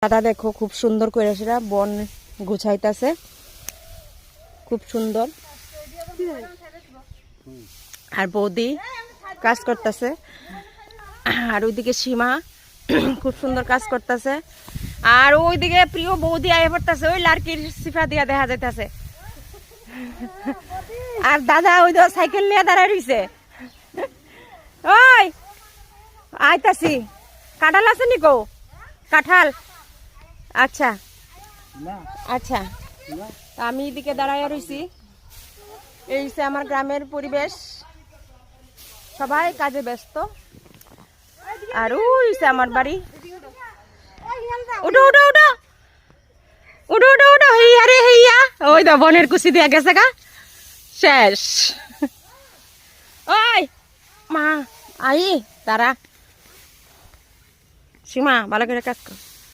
দাদা দেখো খুব সুন্দর করে সেটা বন গুছাইতেছে, খুব সুন্দর। আর বৌদি কাজ করতেছে, আর ওইদিকে সীমা খুব সুন্দর কাজ করতেছে, আর ওইদিকে প্রিয় বৌদি আয়ে পড়তেছে, ওই লাড়কির সিফা দিয়া দেখা যাইতেছে। আর দাদা ওই তো সাইকেল নিয়ে দাঁড়ায় রইছে। ওই আইতাছি, কাঁঠাল আছে নিকো? কাঁঠাল আচ্ছা আচ্ছা, আমি এদিকে দাঁড়াইয়া রইছি। এই হচ্ছে আমার গ্রামের পরিবেশ, সবাই কাজে ব্যস্ত। আর ওই হচ্ছে আমার বাড়ি। উঠো উঠো উঠো উঠো উঠো উঠো, হইয়া রে হইয়া, ওই দা বনের কুচি দিয়া গেছে গা, শেষ। ওই মা আই তারা, সীমা ভালো করে কাজ কর।